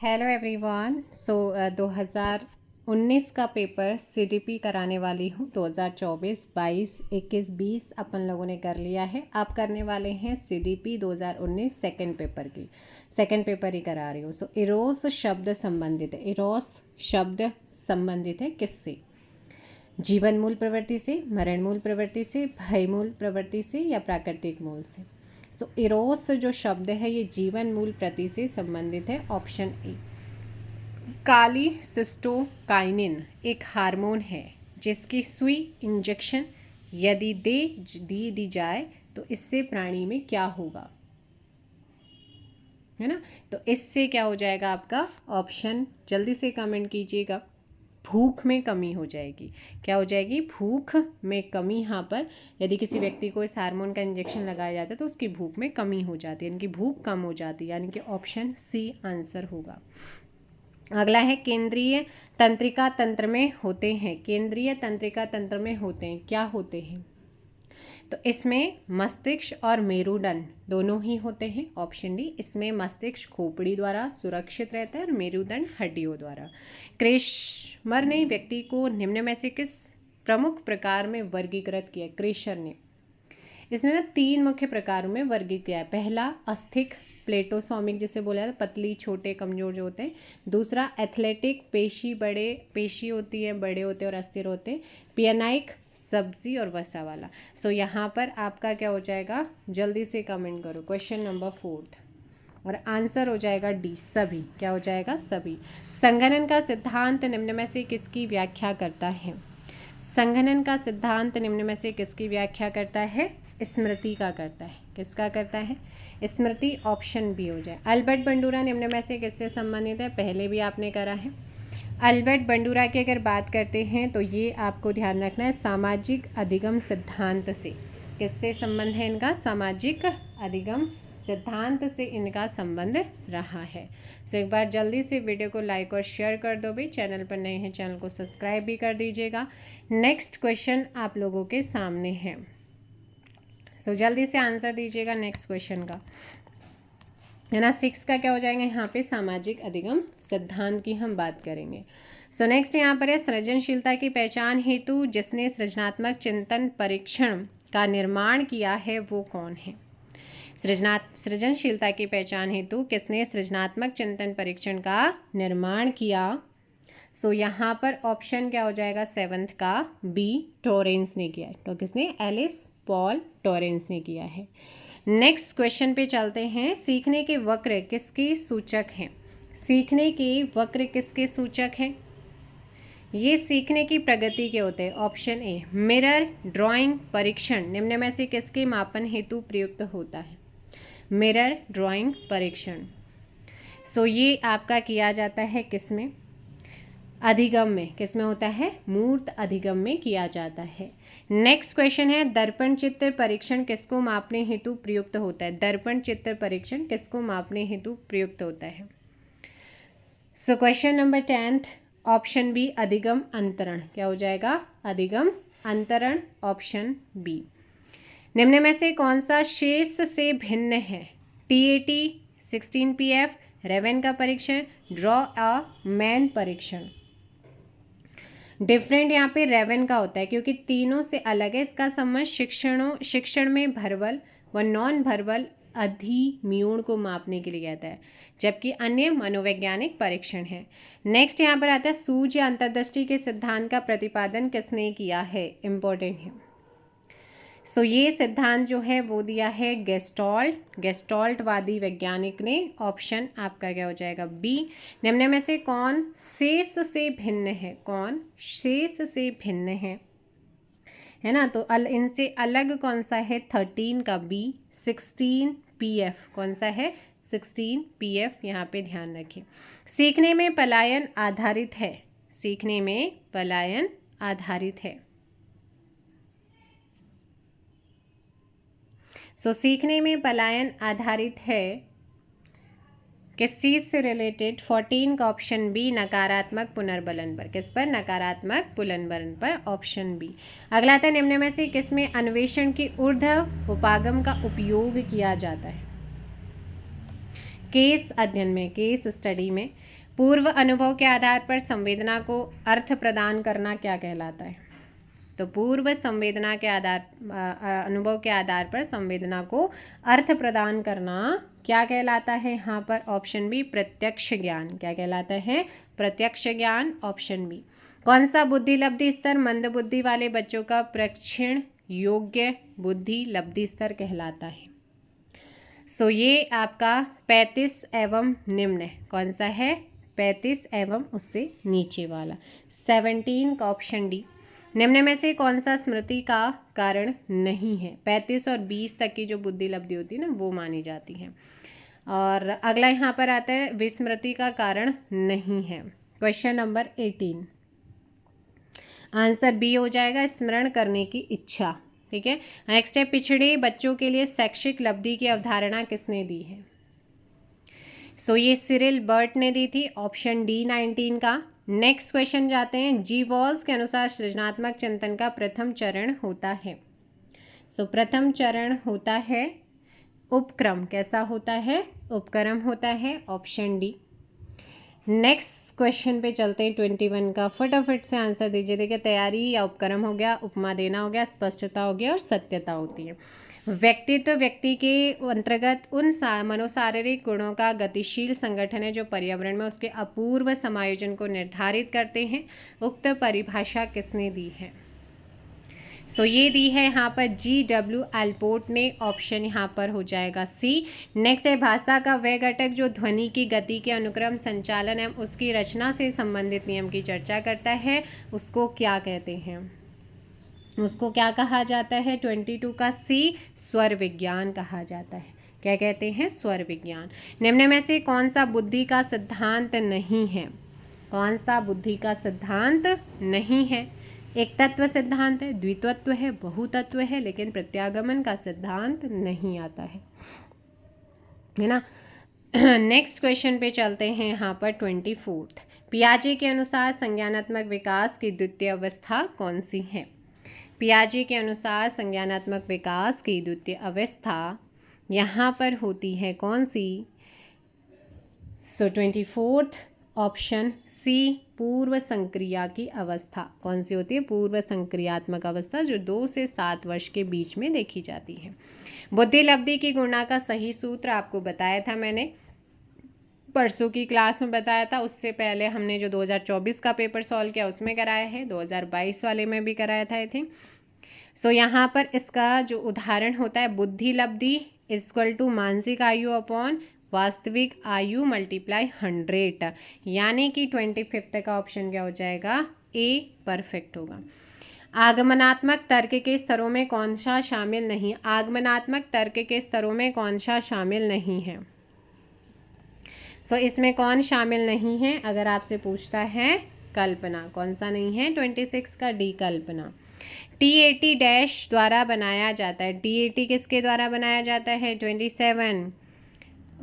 Hello everyone. 2019 का paper CDP कराने वाली हूँ। 2024, 22, 21, 20 अपन लोगों ने कर लिया है। आप करने वाले हैं सीडीपी 2019 सेकंड पेपर की। सेकंड पेपर ही करा रही हूँ। इरोस शब्द संबंधित है। इरोस शब्द संबंधित है किससे? जीवन मूल प्रवृत्ति से, मरण मूल प्रवृत्ति से, भय मूल प्रवृत्ति से या प्राकृतिक मूल से। इरोस जो शब्द है ये जीवन मूल प्रति से संबंधित है। Option A. कालीसिस्टोकाइनिन एक हार्मोन है जिसकी सुई इंजेक्शन यदि दी जाए तो इससे प्राणी में क्या होगा, है ना? तो इससे क्या हो जाएगा आपका ऑप्शन, जल्दी से कमेंट कीजिएगा। भूख में कमी हो जाएगी। क्या हो जाएगी? भूख में कमी। यहाँ पर यदि किसी व्यक्ति को इस हार्मोन का इंजेक्शन लगाया जाता है तो उसकी भूख में कमी हो जाती है, यानी कि भूख कम हो जाती है, यानी कि ऑप्शन सी आंसर होगा। अगला है केंद्रीय तंत्रिका तंत्र में होते हैं। केंद्रीय तंत्रिका तंत्र में होते हैं, क्या होते हैं? तो इसमें मस्तिष्क और मेरुदंड दोनों ही होते हैं। Option D. इसमें मस्तिष्क खोपड़ी द्वारा सुरक्षित रहता है और मेरुदंड हड्डियों द्वारा। क्रेशमर ने व्यक्ति को निम्न में से किस प्रमुख प्रकार में वर्गीकृत किया? क्रेशर ने इसने ना 3 मुख्य प्रकारों में वर्गीकृत किया है। पहला अस्थिक प्लेटोसोमिक जिसे बोला जाता है, पतली छोटे कमजोर जो होते हैं। दूसरा एथलेटिक पेशी होती है, बड़े होते हैं और अस्थिर होते हैं। पियानाइक सब्जी और वसा वाला। यहाँ पर आपका क्या हो जाएगा? जल्दी से कमेंट करो। क्वेश्चन नंबर 4 और आंसर हो जाएगा डी, सभी। क्या हो जाएगा? सभी। संघनन का सिद्धांत निम्न में से किसकी व्याख्या करता है? संघनन का सिद्धांत निम्न में से किसकी व्याख्या करता है? स्मृति का करता है। किसका करता है? स्मृति। ऑप्शन बी हो जाए। अल्बर्ट बंडूरा निम्न में से किससे संबंधित है? पहले भी आपने करा है। अल्बर्ट बंडूरा की अगर बात करते हैं तो ये आपको ध्यान रखना है सामाजिक अधिगम सिद्धांत से। किससे संबंध है इनका? सामाजिक अधिगम सिद्धांत से इनका संबंध रहा है। एक बार जल्दी से वीडियो को लाइक और शेयर कर दो भाई। चैनल पर नए हैं चैनल को सब्सक्राइब भी कर दीजिएगा। नेक्स्ट क्वेश्चन आप लोगों के सामने है। जल्दी से आंसर दीजिएगा नेक्स्ट क्वेश्चन का, है ना। 6 का क्या हो जाएगा? यहाँ पे सामाजिक अधिगम सिद्धांत की हम बात करेंगे। नेक्स्ट यहाँ पर है सृजनशीलता की पहचान हेतु जिसने सृजनात्मक चिंतन परीक्षण का निर्माण किया है वो कौन है? सृजनशीलता की पहचान हेतु किसने सृजनात्मक चिंतन परीक्षण का निर्माण किया? यहाँ पर ऑप्शन क्या हो जाएगा? 7th का बी, टोरेंस ने किया है। तो किसने? एलिस पॉल टोरेंस ने किया है। नेक्स्ट क्वेश्चन पे चलते हैं। सीखने के वक्र किसके सूचक हैं? सीखने के वक्र किसके सूचक हैं? ये सीखने की प्रगति के होते हैं। Option A. मिरर ड्राइंग परीक्षण निम्न में से किसके मापन हेतु प्रयुक्त होता है? मिरर ड्राइंग परीक्षण। ये आपका किया जाता है किसमें? अधिगम में। किसमें होता है? मूर्त अधिगम में किया जाता है। नेक्स्ट क्वेश्चन है दर्पण चित्र परीक्षण किसको मापने हेतु प्रयुक्त होता है? दर्पण चित्र परीक्षण किसको मापने हेतु प्रयुक्त होता है? क्वेश्चन नंबर 10 ऑप्शन बी, अधिगम अंतरण। क्या हो जाएगा? अधिगम अंतरण। Option B. निम्न में से कौन सा शेष से भिन्न है? TAT, 16PF, रेवेन का परीक्षण, ड्रॉ अ मैन परीक्षण। डिफरेंट यहाँ पे रेवेन का होता है क्योंकि तीनों से अलग है। इसका संबंध शिक्षण में भर्बल व नॉन भर्बल अधिम्यूण को मापने के लिए आता है, जबकि अन्य मनोवैज्ञानिक परीक्षण है। नेक्स्ट यहाँ पर आता है सूझ या अंतर्दृष्टि के सिद्धांत का प्रतिपादन किसने किया है? इम्पोर्टेंट है। ये सिद्धांत जो है वो दिया है गेस्टाल्टवादी वैज्ञानिक ने। ऑप्शन आपका क्या हो जाएगा? बी। निम्न में से कौन शेष से भिन्न है? कौन शेष से भिन्न है ना? तो इनसे अलग कौन सा है? 13 का बी। 16PF कौन सा है? 16PF यहाँ पे ध्यान रखें। सीखने में पलायन आधारित है। सीखने में पलायन आधारित है। सीखने में पलायन आधारित है किस चीज़ से रिलेटेड? 14 का ऑप्शन बी, नकारात्मक पुनर्बलन पर। किस पर? नकारात्मक पुनर्बलन पर। Option B. अगला आता है निम्न में से किसमें अन्वेषण की ऊर्ध्व उपागम का उपयोग किया जाता है? केस अध्ययन में, केस स्टडी में पूर्व अनुभव के आधार पर संवेदना को अर्थ प्रदान करना क्या कहलाता है? तो पूर्व संवेदना के अनुभव के आधार पर संवेदना को अर्थ प्रदान करना क्या कहलाता है? यहाँ पर ऑप्शन बी प्रत्यक्ष ज्ञान। क्या कहलाता है? प्रत्यक्ष ज्ञान, ऑप्शन बी। कौन सा बुद्धि लब्धि स्तर मंद बुद्धि वाले बच्चों का परीक्षण योग्य बुद्धि लब्धि स्तर कहलाता है? सो ये आपका 35 एवं निम्न कौन सा है? 35 एवं उससे नीचे वाला 17 का ऑप्शन डी। निम्न में से कौन सा स्मृति का कारण नहीं है? 35 और 20 तक की जो बुद्धि लब्धि होती है ना, वो मानी जाती है। और अगला यहाँ पर आता है विस्मृति का कारण नहीं है। क्वेश्चन नंबर 18, आंसर बी हो जाएगा, स्मरण करने की इच्छा। ठीक है। नेक्स्ट है, पिछड़े बच्चों के लिए शैक्षिक लब्धि की अवधारणा किसने दी है? सो ये सिरिल बर्ट ने दी थी, ऑप्शन डी 19 का। नेक्स्ट क्वेश्चन जाते हैं, जी वॉल्स के अनुसार सृजनात्मक चिंतन का प्रथम चरण होता है। सो प्रथम चरण होता है उपक्रम। कैसा होता है? उपक्रम होता है, ऑप्शन डी। नेक्स्ट क्वेश्चन पे चलते हैं 21 का, फटाफट से आंसर दीजिए। देखिए, तैयारी या उपक्रम हो गया, उपमा देना हो गया, स्पष्टता हो गया और सत्यता होती है। व्यक्तित्व व्यक्ति के अंतर्गत उन मनोशारीरिक गुणों का गतिशील संगठन है जो पर्यावरण में उसके अपूर्व समायोजन को निर्धारित करते हैं। उक्त परिभाषा किसने दी है? सो ये दी है यहाँ पर G.W. एल्पोर्ट ने, ऑप्शन यहाँ पर हो जाएगा सी। नेक्स्ट है, भाषा का वह घटक जो ध्वनि की गति के अनुक्रम संचालन एवं उसकी रचना से संबंधित नियम की चर्चा करता है, उसको क्या कहते हैं? उसको क्या कहा जाता है? 22 का सी, स्वर विज्ञान कहा जाता है। क्या कहते हैं? स्वर विज्ञान। निम्न में से कौन सा बुद्धि का सिद्धांत नहीं है? कौन सा बुद्धि का सिद्धांत नहीं है? एक तत्व सिद्धांत है, द्वितत्व है, बहुतत्व है, लेकिन प्रत्यागमन का सिद्धांत नहीं आता है ना। नेक्स्ट क्वेश्चन पे चलते हैं यहाँ पर 24। पियाजे के अनुसार संज्ञानात्मक विकास की द्वितीय अवस्था कौन सी है? पियाजे के अनुसार संज्ञानात्मक विकास की द्वितीय अवस्था यहाँ पर होती है कौन सी? सो 24 ऑप्शन सी, पूर्व संक्रिया की अवस्था। कौन सी होती है? पूर्व संक्रियात्मक अवस्था, जो 2 से 7 वर्ष के बीच में देखी जाती है। बुद्धि लब्धि की गणना का सही सूत्र आपको बताया था मैंने, परसों की क्लास में बताया था। उससे पहले हमने जो 2024 का पेपर सॉल्व किया उसमें कराया है, 2022 वाले में भी कराया था आई थिंक। सो यहाँ पर इसका जो उदाहरण होता है, बुद्धि लब्धि इक्वल टू मानसिक आयु अपॉन वास्तविक आयु मल्टीप्लाई 100, यानी कि 25 का ऑप्शन क्या हो जाएगा? ए परफेक्ट होगा। आगमनात्मक तर्क के स्तरों में कौन सा शामिल नहीं? आगमनात्मक तर्क के स्तरों में कौन सा शामिल नहीं है? सो इसमें कौन शामिल नहीं है? अगर आपसे पूछता है कल्पना, कौन सा नहीं है? 26 का डी, कल्पना। TAT डैश द्वारा बनाया जाता है। TAT किसके द्वारा बनाया जाता है? 27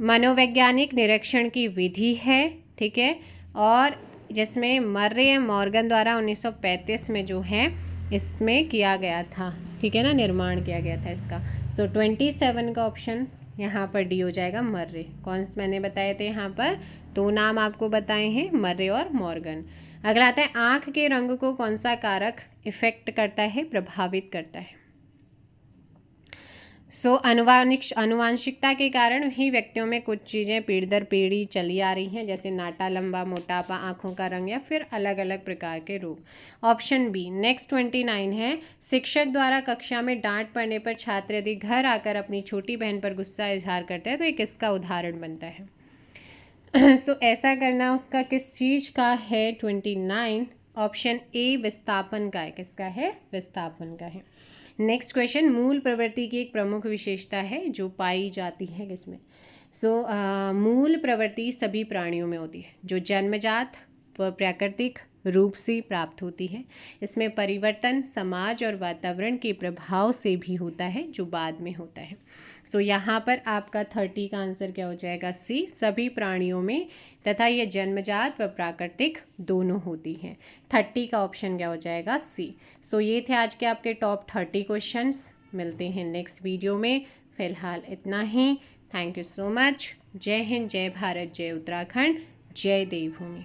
मनोवैज्ञानिक निरीक्षण की विधि है, ठीक है, और जिसमें मर्रे मॉर्गन द्वारा 1935 में जो है इसमें किया गया था, ठीक है ना, निर्माण किया गया था इसका। सो 27 का ऑप्शन यहाँ पर डी हो जाएगा, मर्रे। कौन से मैंने बताए थे यहाँ पर? 2 नाम आपको बताए हैं, मर्रे और मॉर्गन। अगला आता है, आँख के रंग को कौन सा कारक इफेक्ट करता है, प्रभावित करता है? सो अनुवांशिकता के कारण ही व्यक्तियों में कुछ चीज़ें पीढ़ी दर पीढ़ी चली आ रही हैं, जैसे नाटा लंबा, मोटापा, आँखों का रंग या फिर अलग अलग प्रकार के रोग। Option B. नेक्स्ट 29 है, शिक्षक द्वारा कक्षा में डांट पड़ने पर छात्र यदि घर आकर अपनी छोटी बहन पर गुस्सा इजहार करता है तो ये किसका उदाहरण बनता है? सो ऐसा करना उसका किस चीज़ का है? 29 ऑप्शन ए, विस्थापन का है। किसका है? विस्थापन का है। नेक्स्ट क्वेश्चन, मूल प्रवृत्ति की एक प्रमुख विशेषता है जो पाई जाती है किसमें? सो मूल प्रवृत्ति सभी प्राणियों में होती है, जो जन्मजात व प्राकृतिक रूप से प्राप्त होती है। इसमें परिवर्तन समाज और वातावरण के प्रभाव से भी होता है, जो बाद में होता है। सो यहाँ पर आपका 30 का आंसर क्या हो जाएगा? सी, सभी प्राणियों में, तथा ये जन्मजात व प्राकृतिक दोनों होती हैं। 30 का ऑप्शन क्या हो जाएगा? सी। सो ये थे आज के आपके टॉप 30 क्वेश्चंस। मिलते हैं नेक्स्ट वीडियो में, फिलहाल इतना ही। Thank you so much. जय हिंद, जय भारत, जय उत्तराखंड, जय देवभूमि।